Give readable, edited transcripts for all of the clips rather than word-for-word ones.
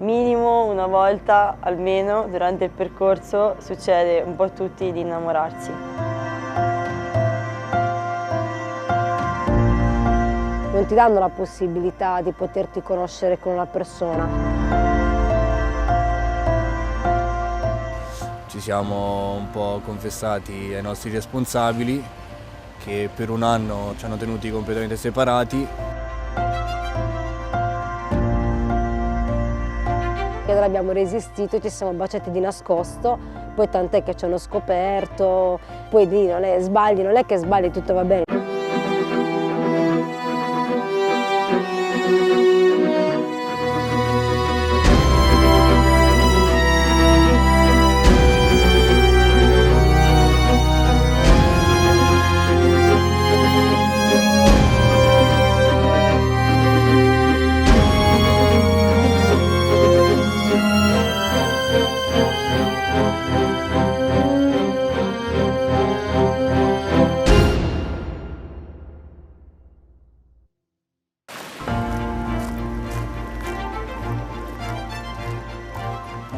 minimo una volta almeno durante il percorso succede un po' a tutti di innamorarsi. Non ti danno la possibilità di poterti conoscere con una persona. Ci siamo un po' confessati ai nostri responsabili che per un anno ci hanno tenuti completamente separati. E allora abbiamo resistito, ci siamo baciati di nascosto, poi tant'è che ci hanno scoperto, poi lì non è che sbagli, tutto va bene.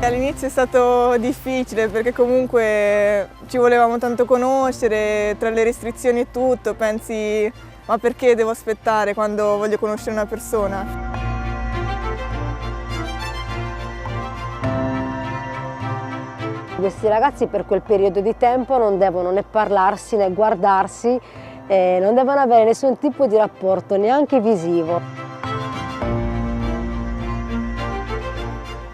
All'inizio è stato difficile perché comunque ci volevamo tanto conoscere, tra le restrizioni e tutto, pensi ma perché devo aspettare quando voglio conoscere una persona? Questi ragazzi per quel periodo di tempo non devono né parlarsi né guardarsi, non devono avere nessun tipo di rapporto, neanche visivo.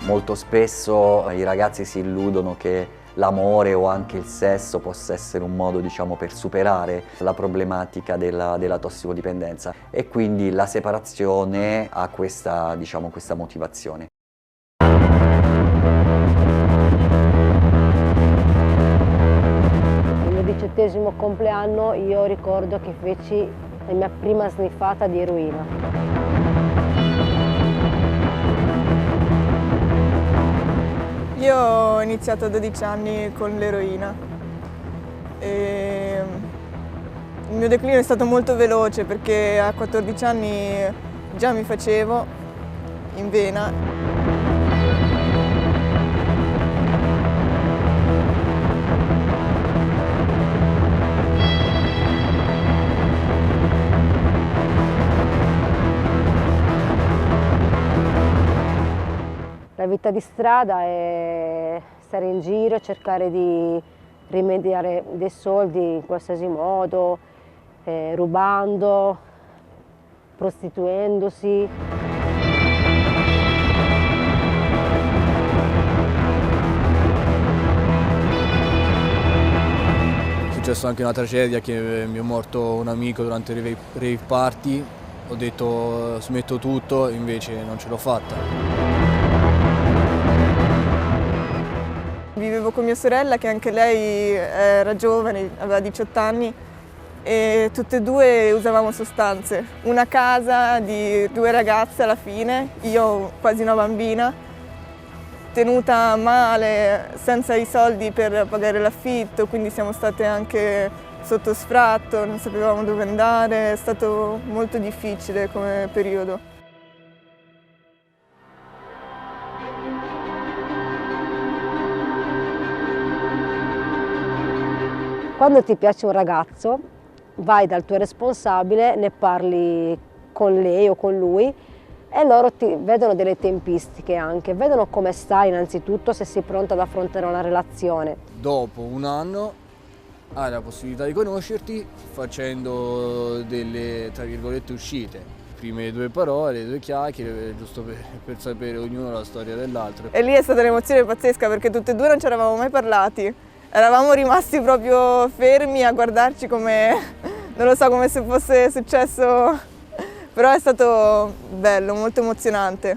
Molto spesso i ragazzi si illudono che l'amore o anche il sesso possa essere un modo, diciamo, per superare la problematica della tossicodipendenza e quindi la separazione ha questa, diciamo, questa motivazione. Il mio 18° compleanno io ricordo che feci la mia prima sniffata di eroina. Io ho iniziato a 12 anni con l'eroina e il mio declino è stato molto veloce perché a 14 anni già mi facevo in vena. La vita di strada è stare in giro, cercare di rimediare dei soldi in qualsiasi modo, rubando, prostituendosi. È successa anche una tragedia che mi è morto un amico durante le rave party. Ho detto smetto tutto, invece non ce l'ho fatta. Vivevo con mia sorella che anche lei era giovane, aveva 18 anni e tutte e due usavamo sostanze. Una casa di 2 ragazze alla fine, io quasi una bambina, tenuta male, senza i soldi per pagare l'affitto, quindi siamo state anche sotto sfratto, non sapevamo dove andare, è stato molto difficile come periodo. Quando ti piace un ragazzo, vai dal tuo responsabile, ne parli con lei o con lui e loro ti vedono delle tempistiche anche, vedono come stai innanzitutto, se sei pronta ad affrontare una relazione. Dopo un anno hai la possibilità di conoscerti facendo delle, tra virgolette, uscite. Prime 2 parole, 2 chiacchiere, giusto per sapere ognuno la storia dell'altro. E lì è stata un'emozione pazzesca perché tutte e due non ci eravamo mai parlati. Eravamo rimasti proprio fermi a guardarci come, non lo so, come se fosse successo, però è stato bello, molto emozionante.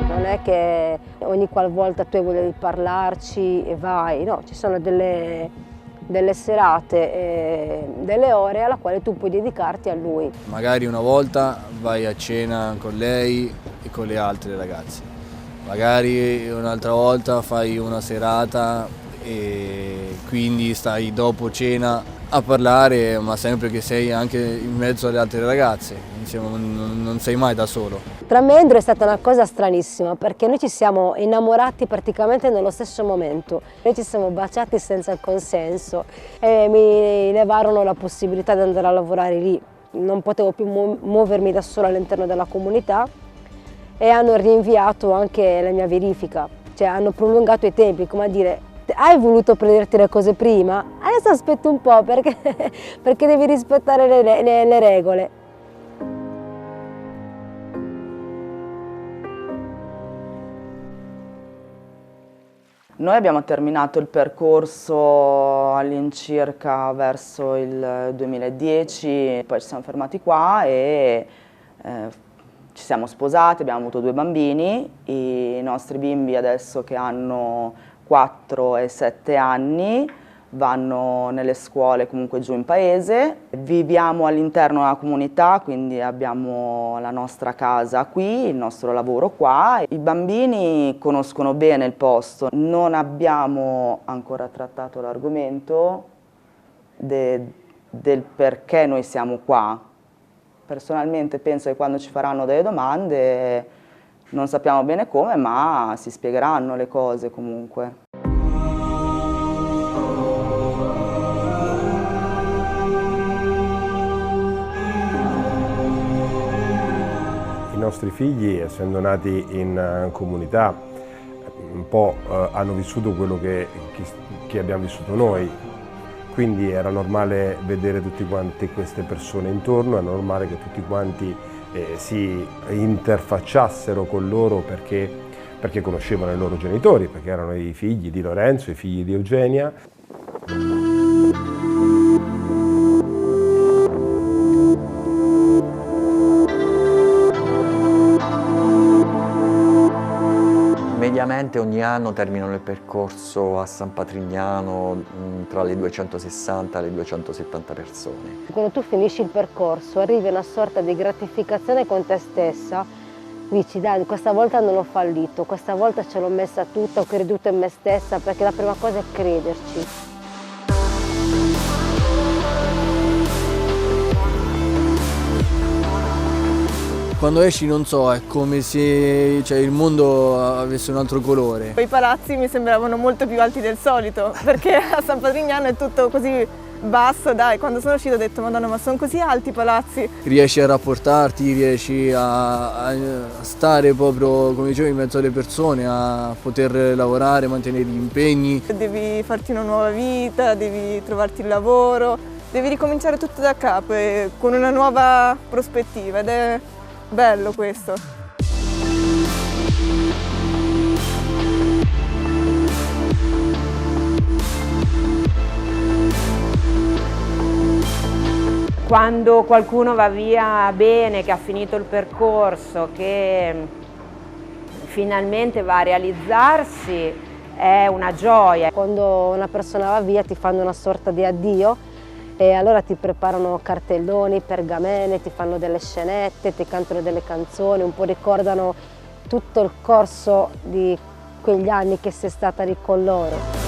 Non è che ogni qualvolta tu volevi parlarci e vai, no, ci sono delle serate, delle ore alla quale tu puoi dedicarti a lui. Magari una volta vai a cena con lei e con le altre ragazze, magari un'altra volta fai una serata e quindi stai dopo cena a parlare, ma sempre che sei anche in mezzo alle altre ragazze, insieme, non sei mai da solo. Tra me e Andrew è stata una cosa stranissima, perché noi ci siamo innamorati praticamente nello stesso momento. Noi ci siamo baciati senza il consenso e mi levarono la possibilità di andare a lavorare lì. Non potevo più muovermi da sola all'interno della comunità e hanno rinviato anche la mia verifica, cioè hanno prolungato i tempi, come a dire: hai voluto prenderti le cose prima? Adesso aspetti un po' perché devi rispettare le regole. Noi abbiamo terminato il percorso all'incirca verso il 2010, poi ci siamo fermati qua e ci siamo sposati, abbiamo avuto 2 bambini, i nostri bimbi adesso che hanno 4 e 7 anni vanno nelle scuole comunque giù in paese, viviamo all'interno della comunità, quindi abbiamo la nostra casa qui, il nostro lavoro qua. I bambini conoscono bene il posto, non abbiamo ancora trattato l'argomento del perché noi siamo qua. Personalmente penso che quando ci faranno delle domande non sappiamo bene come, ma si spiegheranno le cose comunque. I nostri figli, essendo nati in comunità, un po' hanno vissuto quello che abbiamo vissuto noi, quindi era normale vedere tutti quanti queste persone intorno, è normale che tutti quanti si interfacciassero con loro perché conoscevano i loro genitori, perché erano i figli di Lorenzo, i figli di Eugenia. Mediamente ogni anno terminano il percorso a San Patrignano tra le 260 e le 270 persone. Quando tu finisci il percorso arrivi a una sorta di gratificazione con te stessa, dici: dai, questa volta non ho fallito, questa volta ce l'ho messa tutta, ho creduto in me stessa, perché la prima cosa è crederci. Quando esci, non so, è come se il mondo avesse un altro colore. I palazzi mi sembravano molto più alti del solito, perché a San Patrignano è tutto così basso, dai, quando sono uscita ho detto: Madonna, ma sono così alti i palazzi. Riesci a rapportarti, riesci a stare proprio, come dicevo, in mezzo alle persone, a poter lavorare, mantenere gli impegni. Devi farti una nuova vita, devi trovarti il lavoro, devi ricominciare tutto da capo e con una nuova prospettiva, ed è bello questo. Quando qualcuno va via bene, che ha finito il percorso, che finalmente va a realizzarsi, è una gioia. Quando una persona va via ti fanno una sorta di addio e allora ti preparano cartelloni, pergamene, ti fanno delle scenette, ti cantano delle canzoni, un po' ricordano tutto il corso di quegli anni che sei stata lì con loro.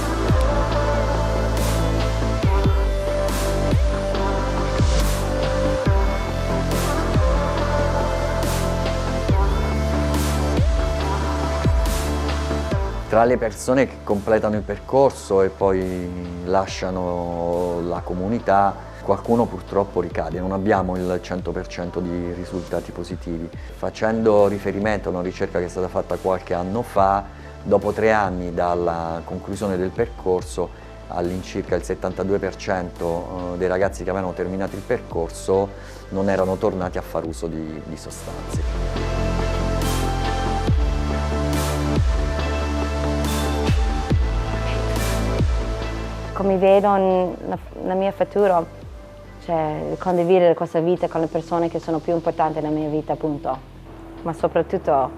Tra le persone che completano il percorso e poi lasciano la comunità, qualcuno purtroppo ricade, non abbiamo il 100% di risultati positivi. Facendo riferimento a una ricerca che è stata fatta qualche anno fa, dopo 3 anni dalla conclusione del percorso, all'incirca il 72% dei ragazzi che avevano terminato il percorso non erano tornati a far uso di sostanze. Come vedo nel mio futuro, cioè condividere questa vita con le persone che sono più importanti nella mia vita, appunto, ma soprattutto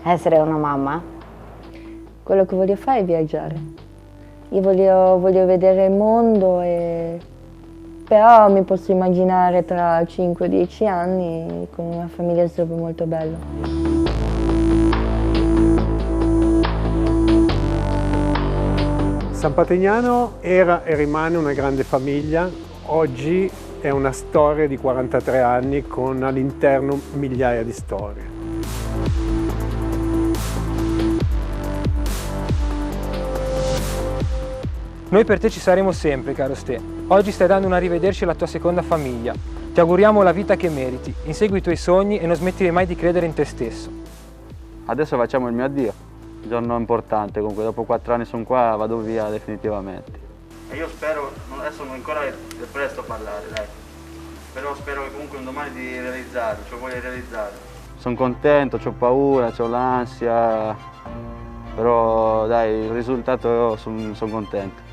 essere una mamma. Quello che voglio fare è viaggiare. Io voglio vedere il mondo, però mi posso immaginare tra 5-10 anni con una famiglia sarebbe molto bello. San Patrignano era e rimane una grande famiglia, oggi è una storia di 43 anni con all'interno migliaia di storie. Noi per te ci saremo sempre, caro Ste. Oggi stai dando un arrivederci alla tua seconda famiglia. Ti auguriamo la vita che meriti, insegui i tuoi sogni e non smettire mai di credere in te stesso. Adesso facciamo il mio addio, un giorno importante, comunque dopo 4 anni sono qua, vado via definitivamente. E io spero, adesso non ancora è presto a parlare, dai. Però spero che comunque un domani di realizzarlo, cioè voglio realizzare. Sono contento, ho paura, ho l'ansia, però dai, il risultato sono contento.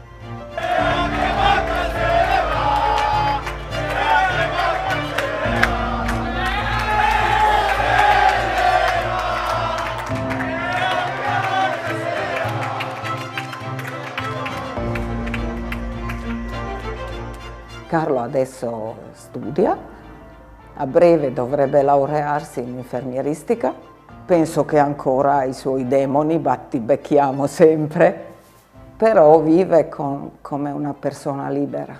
Carlo adesso studia, a breve dovrebbe laurearsi in infermieristica. Penso che ancora ha i suoi demoni, battibecchiamo sempre, però vive come una persona libera.